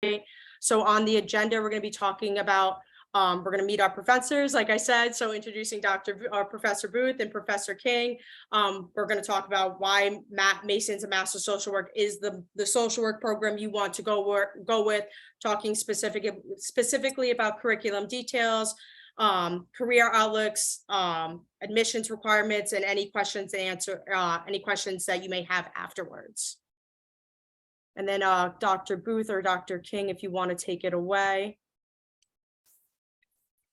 tonight. So on the agenda, we're going to be talking about, we're going to meet our professors, like I said. So introducing Professor Booth and Professor King. We're going to talk about why Mason's a Master Social Work is the social work program you want to go with, talking specifically about curriculum details, career outlooks, admissions requirements, and any questions that you may have afterwards. And then Dr. Booth or Dr. King, if you want to take it away.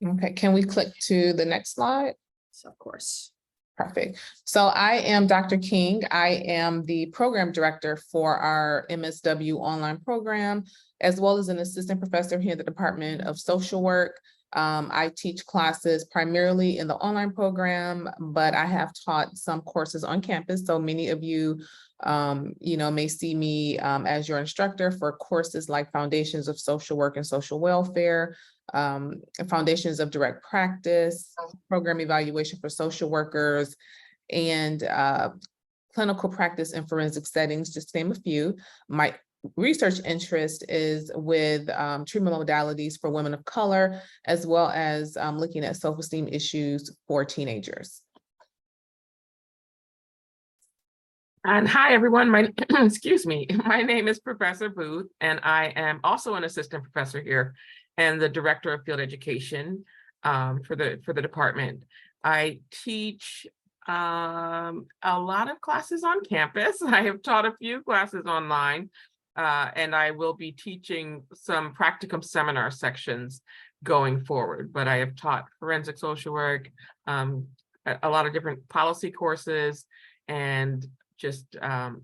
Okay, can we click to the next slide? So, of course. Perfect. So I am Dr. King. I am the program director for our MSW online program, as well as an assistant professor here at the Department of Social Work. I teach classes primarily in the online program, but I have taught some courses on campus. So many of you, may see me as your instructor for courses like Foundations of Social Work and Social Welfare, Foundations of Direct Practice, Program Evaluation for Social Workers, and Clinical Practice in Forensic Settings, just to name a few. My research interest is with treatment modalities for women of color, as well as looking at self-esteem issues for teenagers. And hi, everyone. Excuse me. My name is Professor Booth, and I am also an assistant professor here and the director of field education for the department. I teach a lot of classes on campus. I have taught a few classes online, and I will be teaching some practicum seminar sections going forward. But I have taught forensic social work, a lot of different policy courses, and just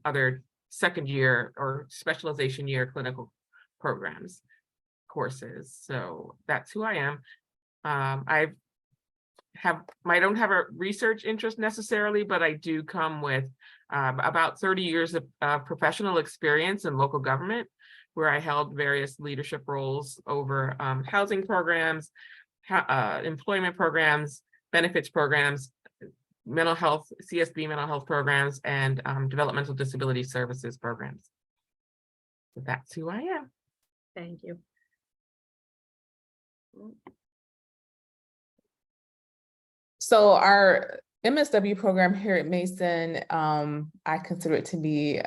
other second year or specialization year clinical programs courses. So that's who I am. I don't have a research interest necessarily, but I do come with about 30 years of professional experience in local government, where I held various leadership roles over housing programs, employment programs, benefits programs, mental health, CSB mental health programs, and developmental disability services programs. So that's who I am. Thank you. So our MSW program here at Mason, I consider it to be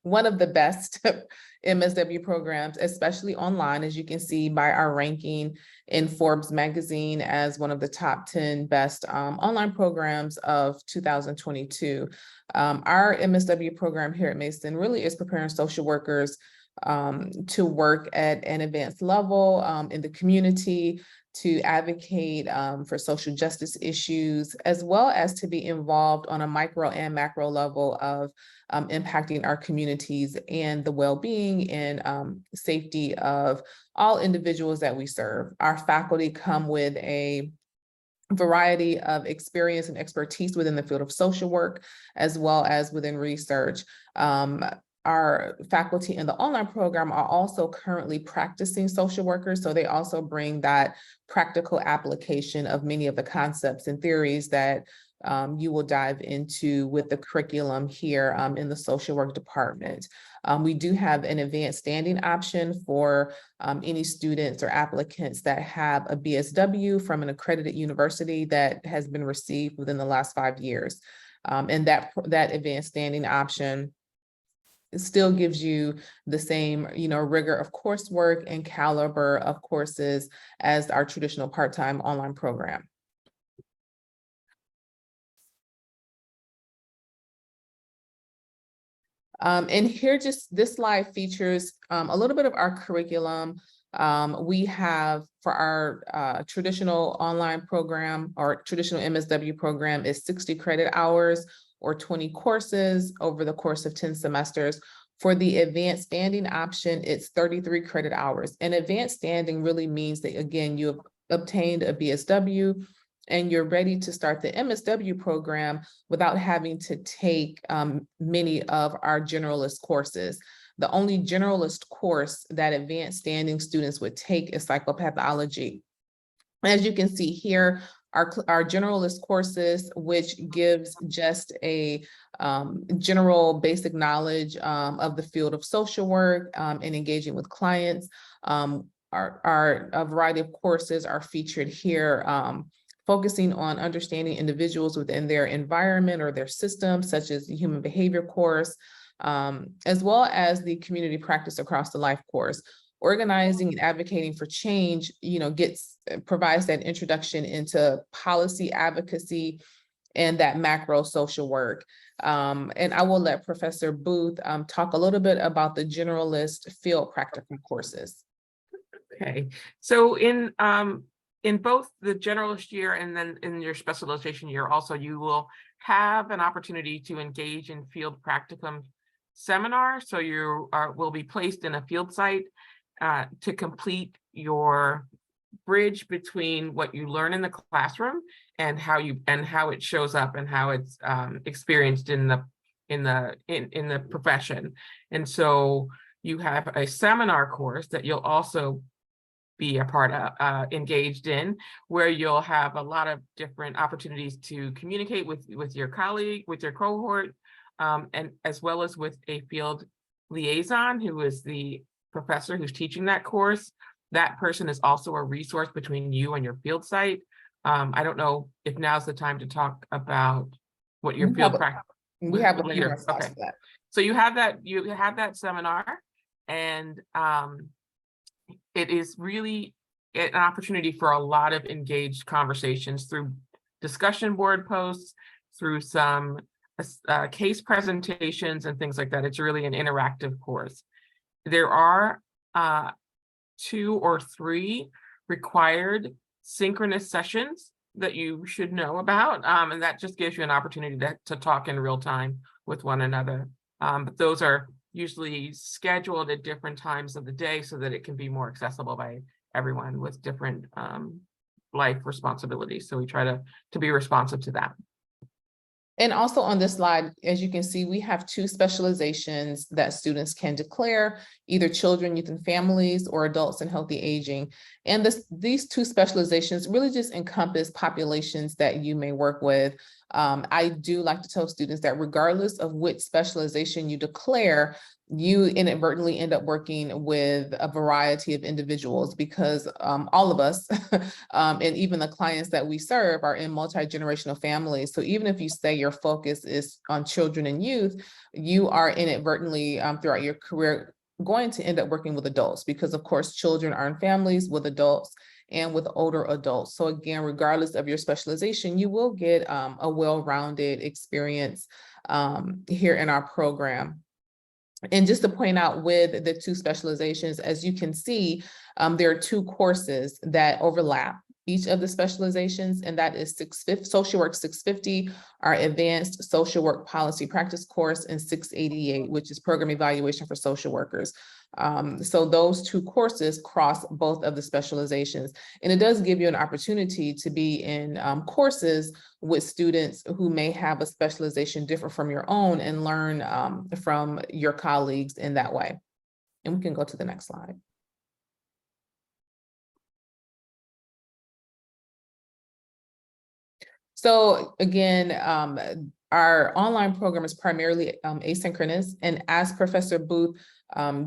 one of the best MSW programs, especially online, as you can see by our ranking in Forbes magazine as one of the top 10 best online programs of 2022. Our MSW program here at Mason really is preparing social workers to work at an advanced level in the community, to advocate for social justice issues, as well as to be involved on a micro and macro level of impacting our communities and the well-being and safety of all individuals that we serve. Our faculty come with a variety of experience and expertise within the field of social work, as well as within research. Our faculty in the online program are also currently practicing social workers, so they also bring that practical application of many of the concepts and theories that you will dive into with the curriculum here in the social work department. We do have an advanced standing option for any students or applicants that have a BSW from an accredited university that has been received within the last 5 years. And that advanced standing option still gives you the same, rigor of coursework and caliber of courses as our traditional part-time online program. And here, just this slide features a little bit of our curriculum. We have for our traditional online program, or traditional MSW program, is 60 credit hours or 20 courses over the course of 10 semesters. For the advanced standing option, it's 33 credit hours. And advanced standing really means that, again, you have obtained a BSW and you're ready to start the MSW program without having to take many of our generalist courses. The only generalist course that advanced standing students would take is psychopathology. As you can see here, our generalist courses, which gives just a general basic knowledge of the field of social work and engaging with clients. A variety of courses are featured here, focusing on understanding individuals within their environment or their system, such as the human behavior course, as well as the community practice across the life course. Organizing and advocating for change, provides that introduction into policy advocacy and that macro social work. And I will let Professor Booth talk a little bit about the generalist field practicum courses. Okay, so in both the generalist year and then in your specialization year also, you will have an opportunity to engage in field practicum seminars. So you will be placed in a field site to complete your bridge between what you learn in the classroom and how it shows up and how it's experienced in the profession. And so you have a seminar course that you'll also be a part of, engaged in, where you'll have a lot of different opportunities to communicate with your colleague, with your cohort, and as well as with a field liaison who is the professor who's teaching that course. That person is also a resource between you and your field site. I don't know if now's the time to talk about what your field practice. We have a few later. more slides Okay. for that. So you have that seminar, and it is really an opportunity for a lot of engaged conversations through discussion board posts, through some case presentations and things like that. It's really an interactive course. There are 2 or 3 required synchronous sessions that you should know about, and that just gives you an opportunity to talk in real time with one another. But those are usually scheduled at different times of the day so that it can be more accessible by everyone with different life responsibilities. So we try to be responsive to that. And also on this slide, as you can see, we have 2 specializations that students can declare, either children, youth, and families, or adults and healthy aging. And these 2 specializations really just encompass populations that you may work with. I do like to tell students that regardless of which specialization you declare, you inadvertently end up working with a variety of individuals, because all of us and even the clients that we serve are in multi-generational families. So even if you say your focus is on children and youth, you are inadvertently throughout your career going to end up working with adults, because of course children are in families with adults and with older adults. So again, regardless of your specialization, you will get a well-rounded experience here in our program. And just to point out, with the 2 specializations, as you can see, there are 2 courses that overlap each of the specializations, and that is Social Work 650, our Advanced Social Work Policy Practice course, and 688, which is Program Evaluation for Social Workers. So those 2 courses cross both of the specializations, and it does give you an opportunity to be in courses with students who may have a specialization different from your own and learn from your colleagues in that way. And we can go to the next slide. So again, our online program is primarily asynchronous, and as Professor Booth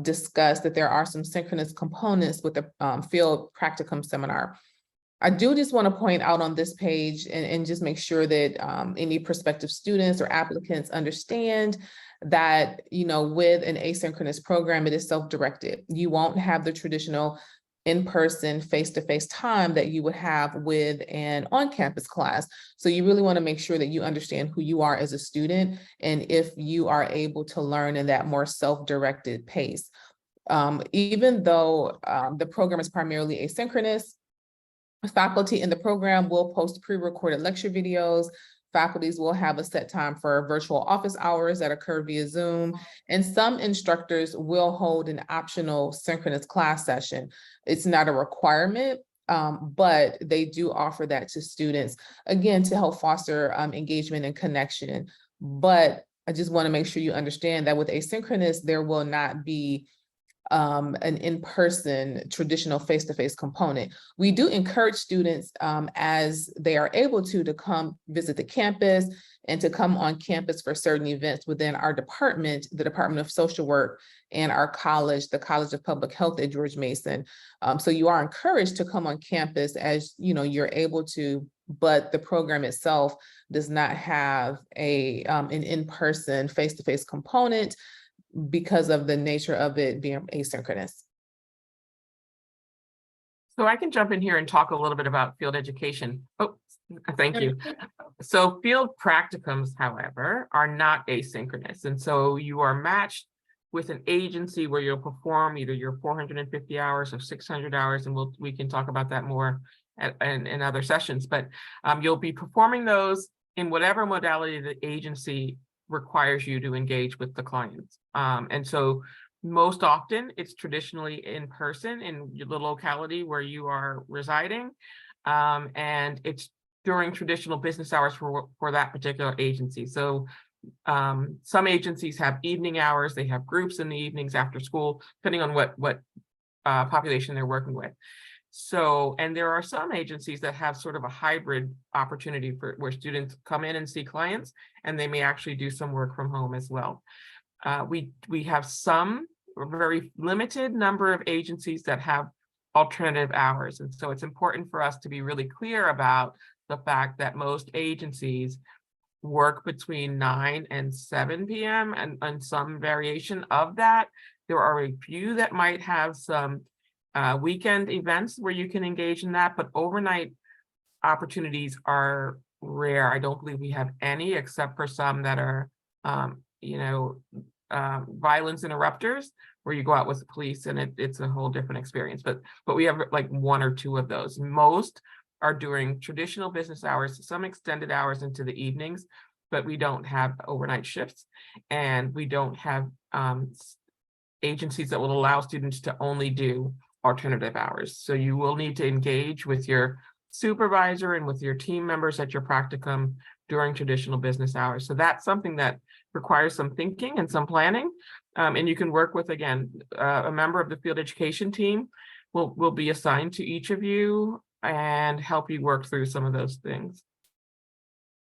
discussed, that there are some synchronous components with the field practicum seminar. I do just want to point out on this page and just make sure that any prospective students or applicants understand that, with an asynchronous program, it is self-directed. You won't have the traditional in-person, face-to-face time that you would have with an on-campus class. So you really want to make sure that you understand who you are as a student, and if you are able to learn in that more self-directed pace. Even though the program is primarily asynchronous, faculty in the program will post pre-recorded lecture videos. Faculties will have a set time for virtual office hours that occur via Zoom, and some instructors will hold an optional synchronous class session. It's not a requirement, but they do offer that to students, again, to help foster engagement and connection. But I just want to make sure you understand that with asynchronous, there will not be an in-person traditional face-to-face component. We do encourage students as they are able to come visit the campus and to come on campus for certain events within our department, the Department of Social Work, and our college, the College of Public Health at George Mason. So you are encouraged to come on campus as you're able to, but the program itself does not have an in-person face-to-face component because of the nature of it being asynchronous. So I can jump in here and talk a little bit about field education. Oh, thank you. So field practicums, however, are not asynchronous. And so you are matched with an agency where you'll perform either your 450 hours or 600 hours, and we can talk about that more in other sessions, but you'll be performing those in whatever modality the agency requires you to engage with the clients. And so most often it's traditionally in person in the locality where you are residing. And it's during traditional business hours for that particular agency. So some agencies have evening hours, they have groups in the evenings after school, depending on what population they're working with. So, and there are some agencies that have sort of a hybrid opportunity for where students come in and see clients, and they may actually do some work from home as well. We have some very limited number of agencies that have alternative hours. And so it's important for us to be really clear about the fact that most agencies work between 9 and 7 p.m. and some variation of that. There are a few that might have some weekend events where you can engage in that, but overnight opportunities are rare. I don't believe we have any, except for some that are, violence interrupters, where you go out with the police and it's a whole different experience. But we have like 1 or 2 of those. Most are doing traditional business hours, some extended hours into the evenings, but we don't have overnight shifts, and we don't have agencies that will allow students to only do alternative hours. So you will need to engage with your supervisor and with your team members at your practicum during traditional business hours. So that's something that requires some thinking and some planning. And you can work with, again, a member of the field education team will be assigned to each of you and help you work through some of those things.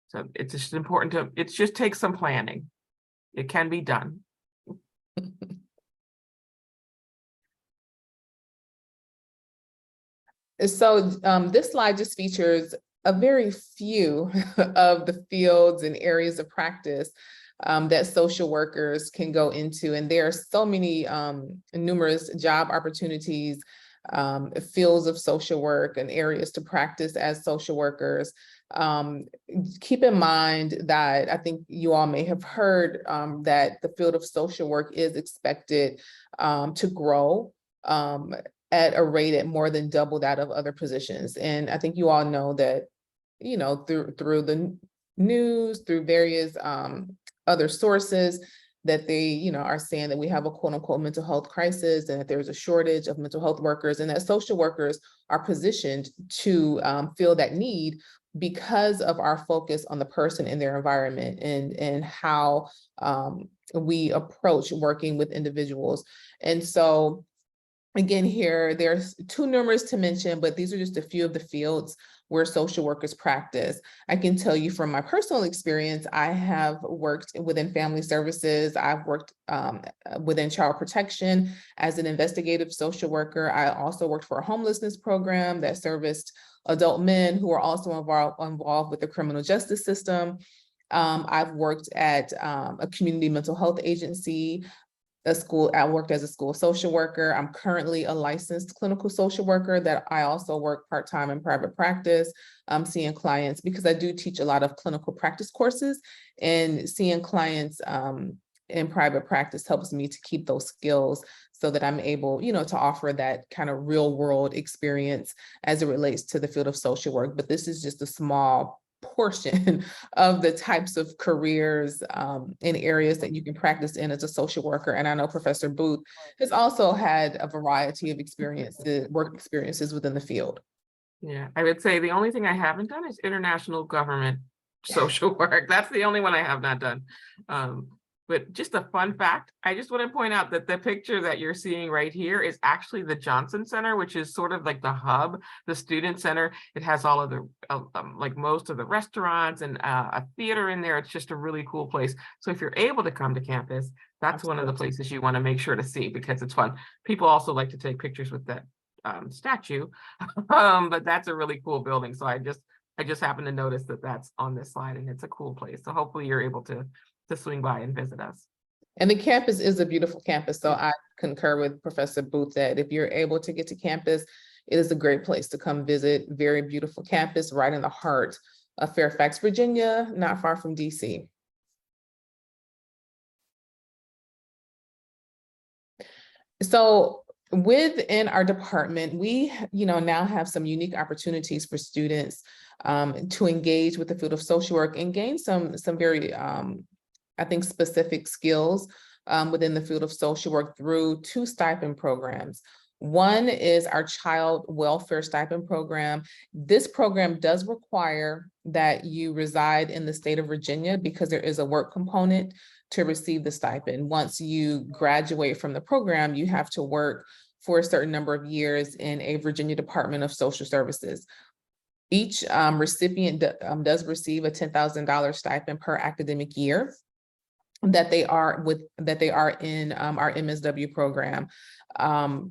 So it's just important it just takes some planning. It can be done. So this slide just features a very few of the fields and areas of practice that social workers can go into. And there are so many numerous job opportunities, fields of social work and areas to practice as social workers. Keep in mind that I think you all may have heard that the field of social work is expected to grow at a rate at more than double that of other positions. And I think you all know that, through the news, through various other sources, that they, are saying that we have a quote unquote mental health crisis, and that there's a shortage of mental health workers, and that social workers are positioned to fill that need because of our focus on the person and their environment, and how we approach working with individuals. And so again, here, there's too numerous to mention, but these are just a few of the fields where social workers practice. I can tell you from my personal experience, I have worked within family services. I've worked within child protection as an investigative social worker. I also worked for a homelessness program that serviced adult men who are also involved with the criminal justice system. I've worked at a community mental health agency, I worked as a school social worker. I'm currently a licensed clinical social worker that I also work part-time in private practice, seeing clients, because I do teach a lot of clinical practice courses, and seeing clients in private practice helps me to keep those skills so that I'm able, to offer that kind of real world experience as it relates to the field of social work. But this is just a small portion of the types of careers in areas that you can practice in as a social worker. And I know Professor Booth has also had a variety of work experiences within the field. Yeah, I would say the only thing I haven't done is international government social work. That's the only one I have not done. But just a fun fact, I just want to point out that the picture that you're seeing right here is actually the Johnson Center, which is sort of like the hub, the student center. It has all of the, like most of the restaurants and a theater in there. It's just a really cool place. So if you're able to come to campus, that's one of the places you want to make sure to see because it's fun. People also like to take pictures with that statue, but that's a really cool building. So I just happened to notice that that's on this slide and it's a cool place. So hopefully you're able to swing by and visit us. And the campus is a beautiful campus. So I concur with Professor Booth that if you're able to get to campus, it is a great place to come visit. Very beautiful campus right in the heart of Fairfax, Virginia, not far from DC. So within our department, we now have some unique opportunities for students to engage with the field of social work and gain some very I think specific skills within the field of social work through two stipend programs. One is our child welfare stipend program. This program does require that you reside in the state of Virginia because there is a work component to receive the stipend. Once you graduate from the program, you have to work for a certain number of years in a Virginia Department of Social Services. Each recipient does receive a $10,000 stipend per academic year that they are in our MSW program.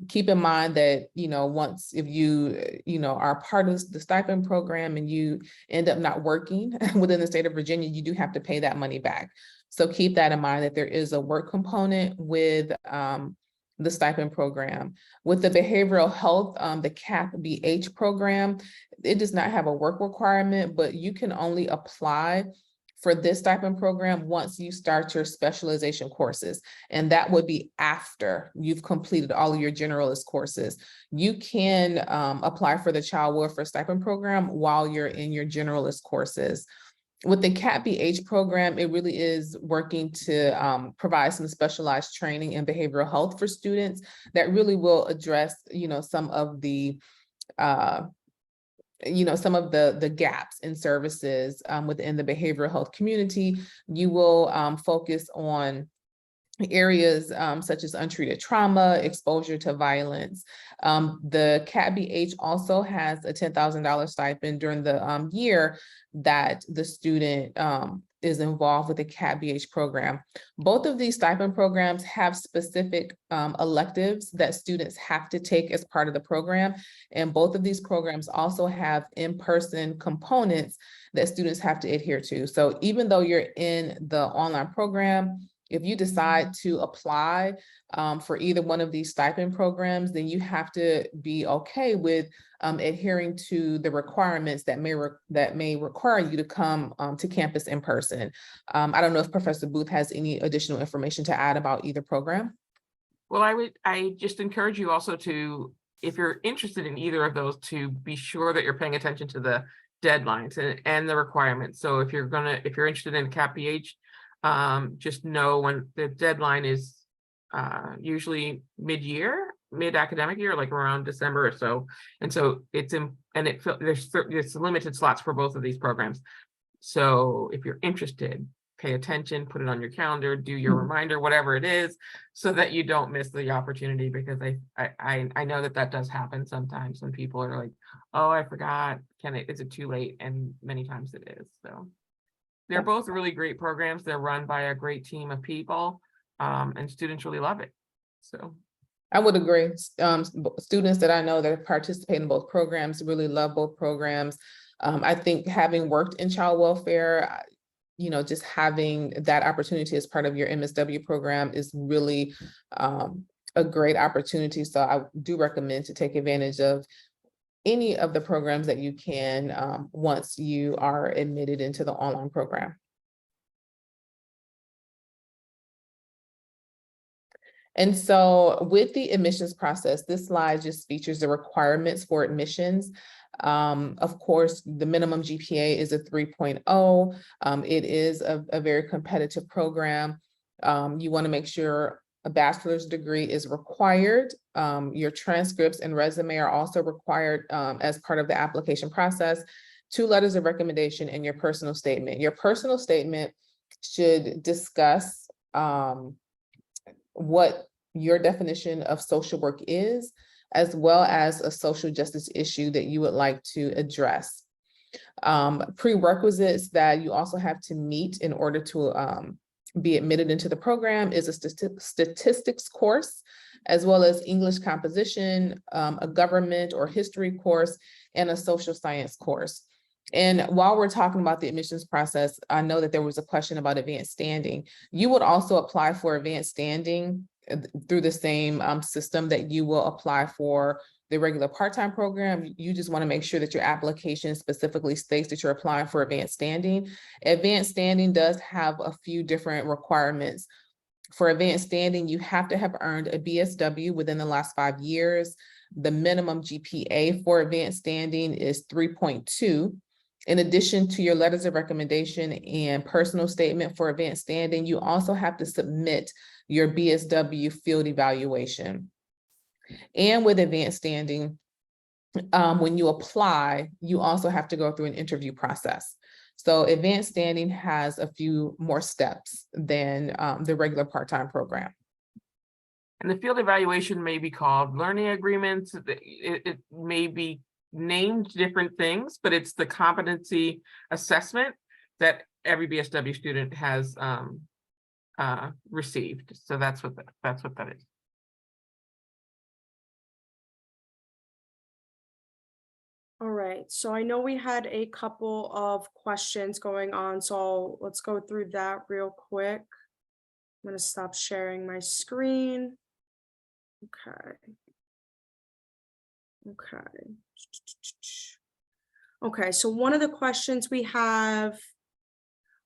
Keep in mind that, once if you are part of the stipend program and you end up not working within the state of Virginia, you do have to pay that money back. So keep that in mind that there is a work component with the stipend program. With the behavioral health, the CAP-BH program, it does not have a work requirement, but you can only apply for this stipend program once you start your specialization courses. And that would be after you've completed all of your generalist courses. You can apply for the child welfare stipend program while you're in your generalist courses. With the CAP-BH program, it really is working to provide some specialized training in behavioral health for students that really will address, some of the some of the gaps in services within the behavioral health community. You will focus on areas such as untreated trauma, exposure to violence. The CAP-BH also has a $10,000 stipend during the year that the student is involved with the CAP-BH program. Both of these stipend programs have specific electives that students have to take as part of the program. And both of these programs also have in-person components that students have to adhere to. So even though you're in the online program, if you decide to apply for either one of these stipend programs, then you have to be okay with adhering to the requirements that may require you to come to campus in person. I don't know if Professor Booth has any additional information to add about either program. Well, I just encourage you also to, if you're interested in either of those, to be sure that you're paying attention to the deadlines and the requirements. So if you're interested in CAP-BH, just know when the deadline is usually mid-academic year, like around December or so. And so there's limited slots for both of these programs. So if you're interested, pay attention, put it on your calendar, do your reminder, whatever it is, so that you don't miss the opportunity, because I know that does happen sometimes when people are like, oh, I forgot, is it too late? And many times it is. So they're both really great programs. They're run by a great team of people, and students really love it. So I would agree. Students that I know that participate in both programs really love both programs. I think having worked in child welfare, just having that opportunity as part of your MSW program is really a great opportunity. So I do recommend to take advantage of any of the programs that you can once you are admitted into the online program. And so with the admissions process, this slide just features the requirements for admissions. Of course, the minimum GPA is a 3.0. It is a very competitive program. You want to make sure a bachelor's degree is required. Your transcripts and resume are also required as part of the application process. 2 letters of recommendation and your personal statement. Your personal statement should discuss what your definition of social work is, as well as a social justice issue that you would like to address. Prerequisites that you also have to meet in order to be admitted into the program is a statistics course, as well as English composition, a government or history course, and a social science course. And while we're talking about the admissions process, I know that there was a question about advanced standing. You would also apply for advanced standing through the same system that you will apply for the regular part-time program. You just want to make sure that your application specifically states that you're applying for advanced standing. Advanced standing does have a few different requirements. For advanced standing, you have to have earned a BSW within the last 5 years. The minimum GPA for advanced standing is 3.2. In addition to your letters of recommendation and personal statement for advanced standing, you also have to submit your BSW field evaluation. And with advanced standing, when you apply, you also have to go through an interview process. So advanced standing has a few more steps than the regular part-time program. And the field evaluation may be called learning agreements. It may be named different things, but it's the competency assessment that every BSW student has received. So that's what that is. All right, so I know we had a couple of questions going on, so let's go through that real quick. I'm gonna stop sharing my screen. Okay. Okay, so one of the questions we have,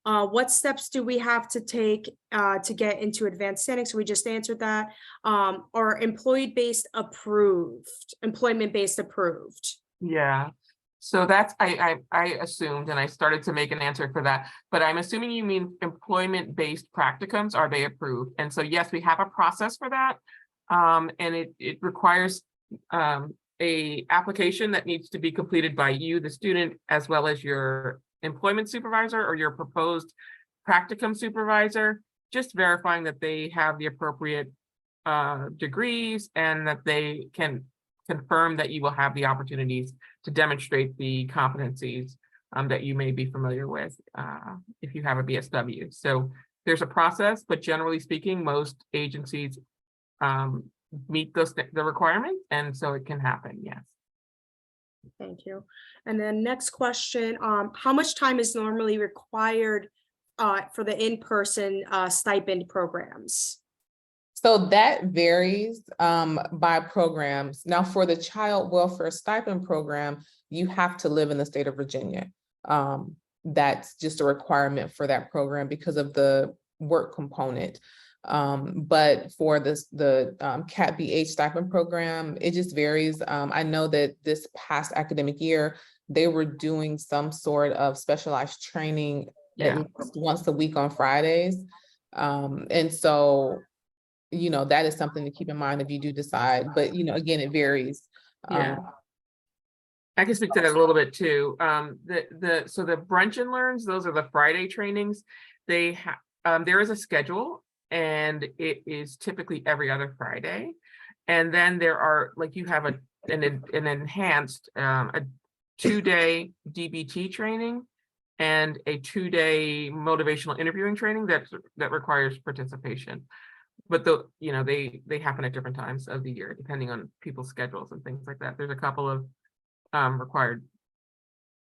what steps do we have to take to get into advanced standing? So we just answered that. Or employment-based approved. Yeah. So that's I assumed, and I started to make an answer for that, but I'm assuming you mean employment-based practicums. Are they approved? And so yes, we have a process for that. And it requires a application that needs to be completed by you, the student, as well as your employment supervisor or your proposed practicum supervisor, just verifying that they have the appropriate degrees and that they can confirm that you will have the opportunities to demonstrate the competencies that you may be familiar with if you have a BSW. So there's a process, but generally speaking, most agencies meet the requirements, and so it can happen, yes. Thank you. And then next question, how much time is normally required for the in-person stipend programs? So that varies by programs. Now, for the child welfare stipend program, you have to live in the state of Virginia. That's just a requirement for that program because of the work component. But for the CAT BH stipend program, it just varies. I know that this past academic year, they were doing some sort of specialized training at least once a week on Fridays. And so, you know, that is something to keep in mind if you do decide, but, you know, again, it varies. Yeah. I can speak to that a little bit too. So the brunch and learns, those are the Friday trainings. They have, there is a schedule, and it is typically every other Friday. And then there are, like, you have an enhanced, a 2-day DBT training and a 2-day motivational interviewing training that requires participation. But they happen at different times of the year, depending on people's schedules and things like that. There's a couple of required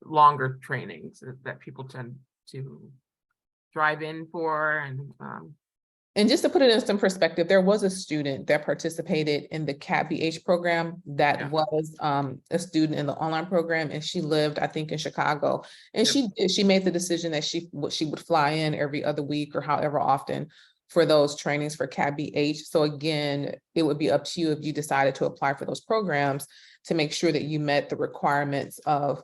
longer trainings that people tend to drive in for. And just to put it in some perspective, there was a student that participated in the CAT BH program that was a student in the online program, and she lived, I think, in Chicago. And she made the decision that she would fly in every other week or however often for those trainings for CAT BH. So again, it would be up to you if you decided to apply for those programs to make sure that you met the requirements of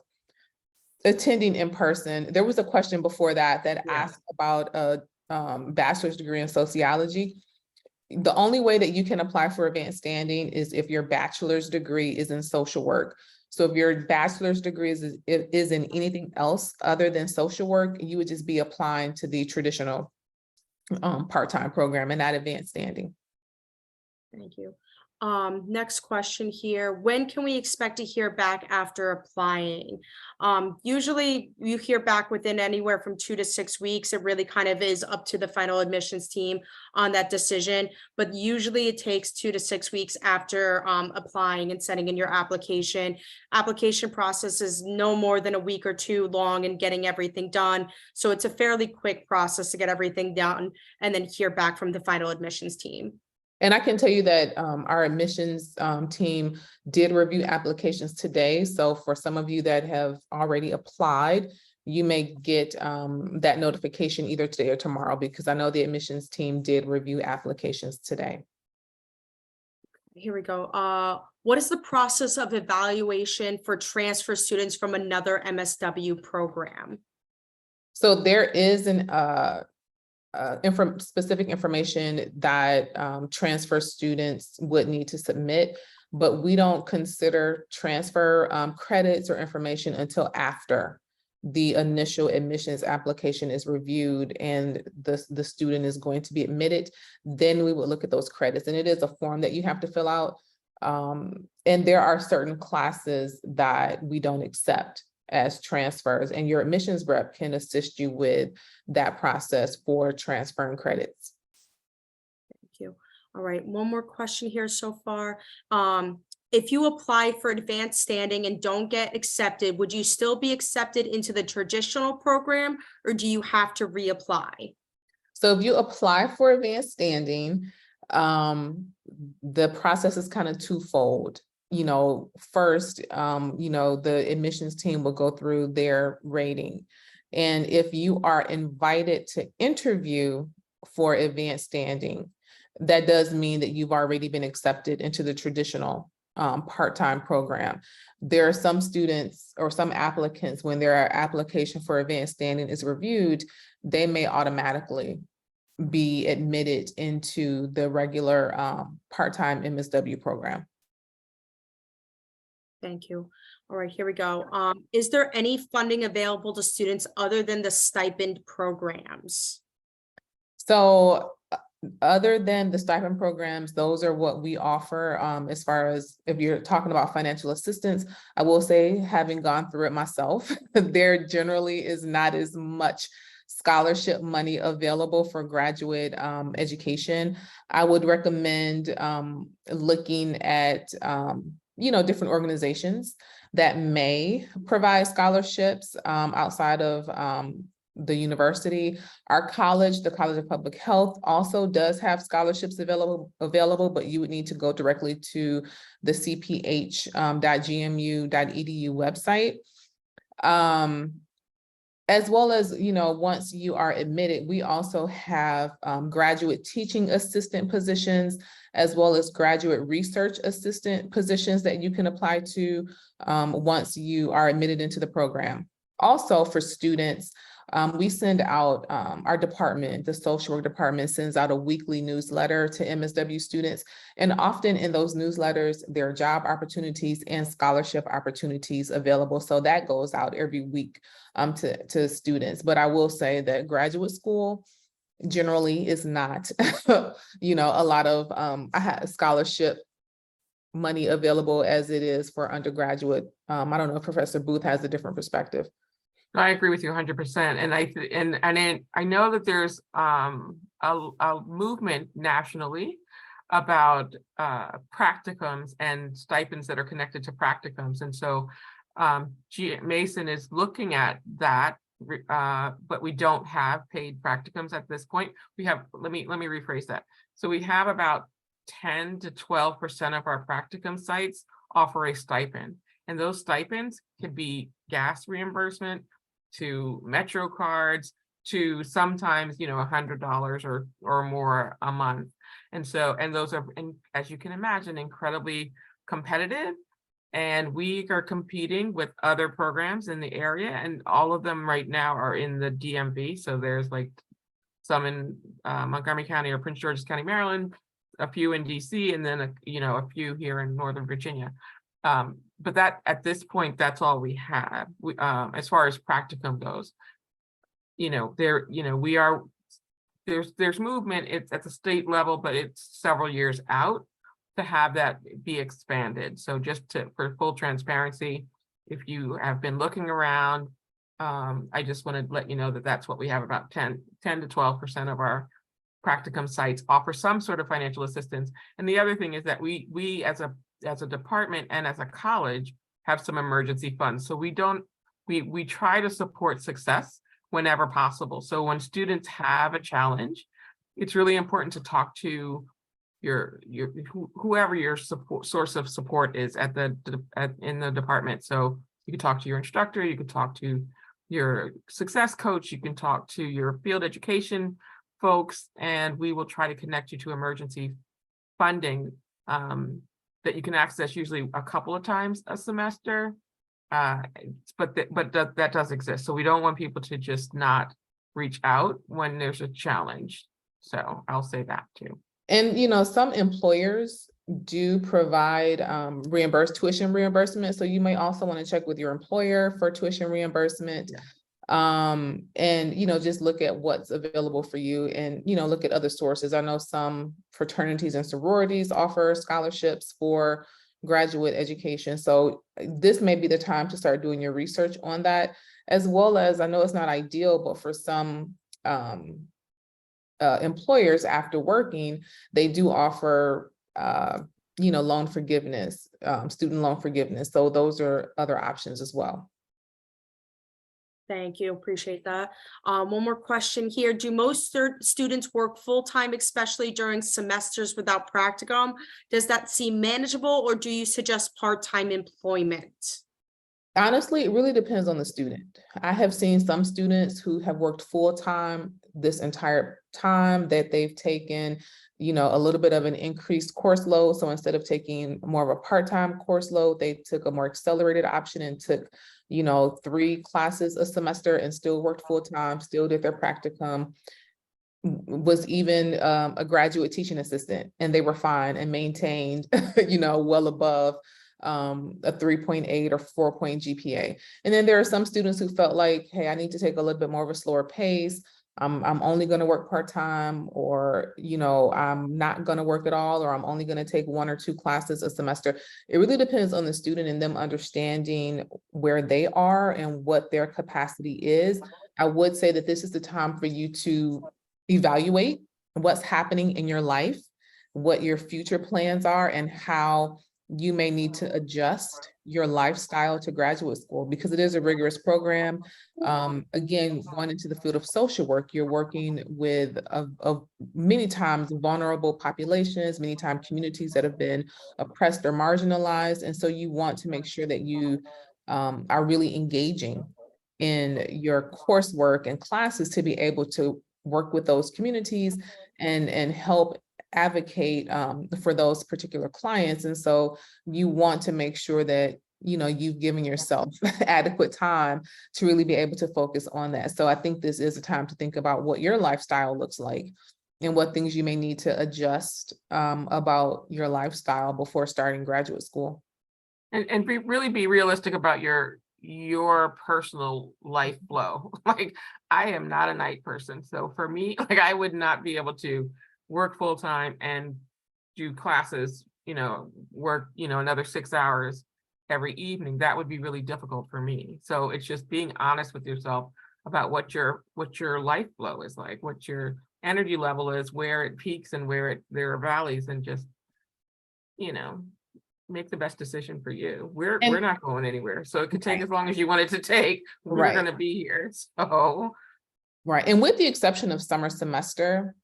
attending in person. There was a question before that asked about a bachelor's degree in sociology. The only way that you can apply for advanced standing is if your bachelor's degree is in social work. So if your bachelor's degree is in anything else other than social work, you would just be applying to the traditional part-time program and not advanced standing. Thank you. Next question here. When can we expect to hear back after applying? Usually you hear back within anywhere from 2 to 6 weeks. It really kind of is up to the final admissions team on that decision, but usually it takes 2 to 6 weeks after applying and sending in your application. Application process is no more than a week or two long and getting everything done. So it's a fairly quick process to get everything done and then hear back from the final admissions team. And I can tell you that our admissions team did review applications today. So for some of you that have already applied, you may get that notification either today or tomorrow, because I know the admissions team did review applications today. Here we go. What is the process of evaluation for transfer students from another MSW program? So there is an specific information that transfer students would need to submit, but we don't consider transfer credits or information until after the initial admissions application is reviewed and the student is going to be admitted. Then we would look at those credits, and it is a form that you have to fill out. And there are certain classes that we don't accept as transfers, and your admissions rep can assist you with that process for transferring credits. Thank you. All right, one more question here so far. If you apply for advanced standing and don't get accepted, would you still be accepted into the traditional program, or do you have to reapply? So if you apply for advanced standing, the process is kind of twofold. You know, first, you know, the admissions team will go through their rating. And if you are invited to interview for advanced standing, that does mean that you've already been accepted into the traditional part-time program. There are some students or some applicants, when their application for advanced standing is reviewed, they may automatically be admitted into the regular part-time MSW program. Thank you. All right, here we go. Is there any funding available to students other than the stipend programs? So other than the stipend programs, those are what we offer. As far as if you're talking about financial assistance, I will say, having gone through it myself, there generally is not as much scholarship money available for graduate education. I would recommend looking at you know, different organizations that may provide scholarships outside of the university. Our college, the College of Public Health, also does have scholarships available, but you would need to go directly to the cph.gmu.edu website. As well as, you know, once you are admitted, we also have graduate teaching assistant positions, as well as graduate research assistant positions that you can apply to once you are admitted into the program. Also for students, we send out, our department, the social work department, sends out a weekly newsletter to MSW students. And often in those newsletters, there are job opportunities and scholarship opportunities available. So that goes out every week to students. But I will say that graduate school generally is not, you know, a lot of scholarship money available as it is for undergraduate. I don't know if Professor Booth has a different perspective. I agree with you 100%. And I know that there's a movement nationally about practicums and stipends that are connected to practicums. And so Mason is looking at that, but we don't have paid practicums at this point. We have, let me rephrase that. So we have about 10 to 12% of our practicum sites offer a stipend. And those stipends could be gas reimbursement, to Metro cards, to sometimes, you know, $100 or more a month. And so, and those are, as you can imagine, incredibly competitive. And we are competing with other programs in the area, and all of them right now are in the DMV. So there's like some in Montgomery County or Prince George's County, Maryland, a few in DC, and then a few here in Northern Virginia. But that at this point, that's all we have. As far as practicum goes, we are there's movement, it's at the state level, but it's several years out to have that be expanded. So just for full transparency, if you have been looking around, I just want to let you know that that's what we have. About 10 to 12% of our practicum sites offer some sort of financial assistance. And the other thing is that we as a department and as a college have some emergency funds. So we try to support success whenever possible. So when students have a challenge, it's really important to talk to whoever your source of support is in the department. So you can talk to your instructor, you can talk to your success coach, you can talk to your field education folks, and we will try to connect you to emergency funding that you can access usually a couple of times a semester. But that does exist. So we don't want people to just not reach out when there's a challenge. So I'll say that too. And, some employers do provide tuition reimbursement. So you may also want to check with your employer for tuition reimbursement. Yeah. And, just look at what's available for you and, look at other sources. I know some fraternities and sororities offer scholarships for graduate education. So this may be the time to start doing your research on that, as well as, I know it's not ideal, but for some employers after working, they do offer, loan forgiveness, student loan forgiveness. So those are other options as well. Thank you. Appreciate that. One more question here. Do most students work full-time, especially during semesters without practicum? Does that seem manageable, or do you suggest part-time employment? Honestly, it really depends on the student. I have seen some students who have worked full-time this entire time that they've taken, a little bit of an increased course load. So instead of taking more of a part-time course load, they took a more accelerated option and took 3 classes a semester and still worked full-time, still did their practicum, was even a graduate teaching assistant, and they were fine and maintained, well above a 3.8 or 4 GPA. And then there are some students who felt like, hey, I need to take a little bit more of a slower pace. I'm only going to work part-time, or, I'm not going to work at all, or I'm only going to take 1 or 2 classes a semester. It really depends on the student and them understanding where they are and what their capacity is. I would say that this is the time for you to evaluate what's happening in your life, what your future plans are, and how you may need to adjust your lifestyle to graduate school, because it is a rigorous program. Again, going into the field of social work, you're working with many times vulnerable populations, many times communities that have been oppressed or marginalized. And so you want to make sure that you are really engaging in your coursework and classes to be able to work with those communities and help advocate for those particular clients. And so you want to make sure that you've given yourself adequate time to really be able to focus on that. So I think this is a time to think about what your lifestyle looks like and what things you may need to adjust about your lifestyle before starting graduate school. And really be realistic about your personal life flow. Like, I am not a night person. So for me, I would not be able to work full-time and do classes, work, another 6 hours every evening. That would be really difficult for me. So it's just being honest with yourself about what your life flow is like, what your energy level is, where it peaks and where there are valleys, and just, make the best decision for you. We're not going anywhere. So it could take as long as you want it to take. We're going to be here. So. Right. And with the exception of summer semester,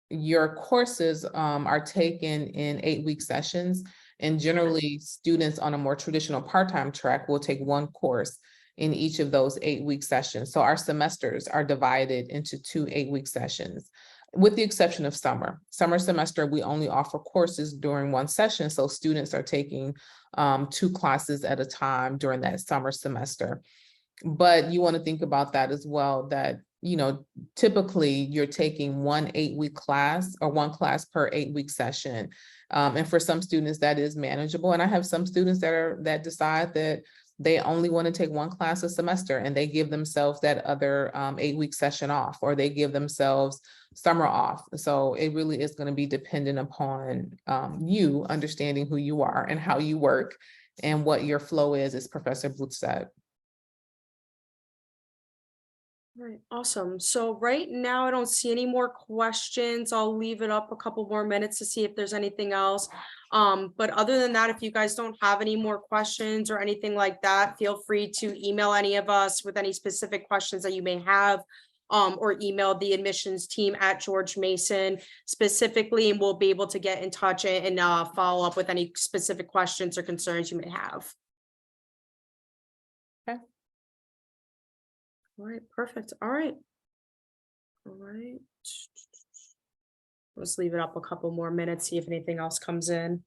your courses are taken in 8-week sessions, and generally students on a more traditional part-time track will take 1 course in each of those 8-week sessions. So our semesters are divided into 2 8-week sessions, with the exception of summer. Summer semester, we only offer courses during 1 session. So students are taking 2 classes at a time during that summer semester. But you want to think about that as well, that typically you're taking 1 8-week class, or 1 class per 8-week session. And for some students that is manageable. And I have some students that decide that they only want to take one class a semester and they give themselves that other 8-week session off, or they give themselves summer off. So it really is going to be dependent upon you understanding who you are and how you work and what your flow is, as Professor Booth said. All right, awesome. So right now I don't see any more questions. I'll leave it up a couple more minutes to see if there's anything else. But other than that, if you guys don't have any more questions or anything like that, feel free to email any of us with any specific questions that you may have. Or email the admissions team at George Mason specifically, and we'll be able to get in touch and follow up with any specific questions or concerns you may have. Okay. All right, perfect. All right. All right. Let's leave it up a couple more minutes, see if anything else comes in.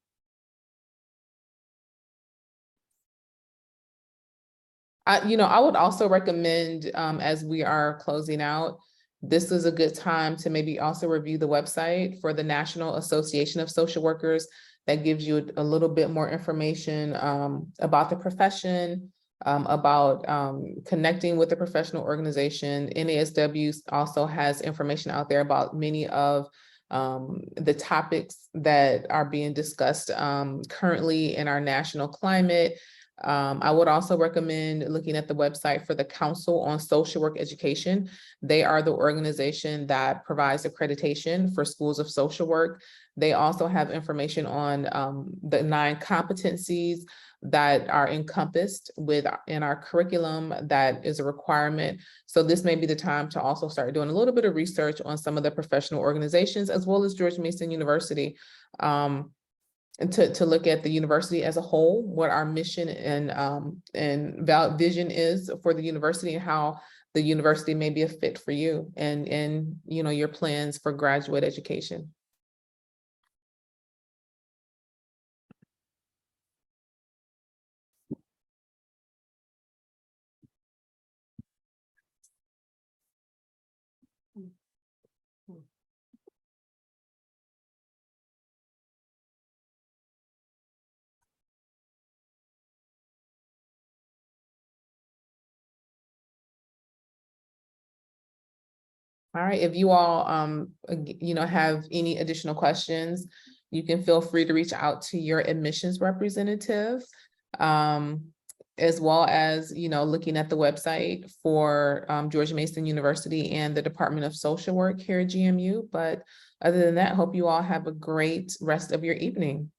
I would also recommend, as we are closing out, this is a good time to maybe also review the website for the National Association of Social Workers. That gives you a little bit more information about the profession, about connecting with the professional organization. NASW also has information out there about many of the topics that are being discussed currently in our national climate. I would also recommend looking at the website for the Council on Social Work Education. They are the organization that provides accreditation for schools of social work. They also have information on the 9 competencies that are encompassed in our curriculum that is a requirement. So this may be the time to also start doing a little bit of research on some of the professional organizations, as well as George Mason University. And to look at the university as a whole, what our mission and vision is for the university, and how the university may be a fit for you and your plans for graduate education. All right, if you all, have any additional questions, you can feel free to reach out to your admissions representative, as well as, looking at the website for George Mason University and the Department of Social Work here at GMU. But other than that, hope you all have a great rest of your evening.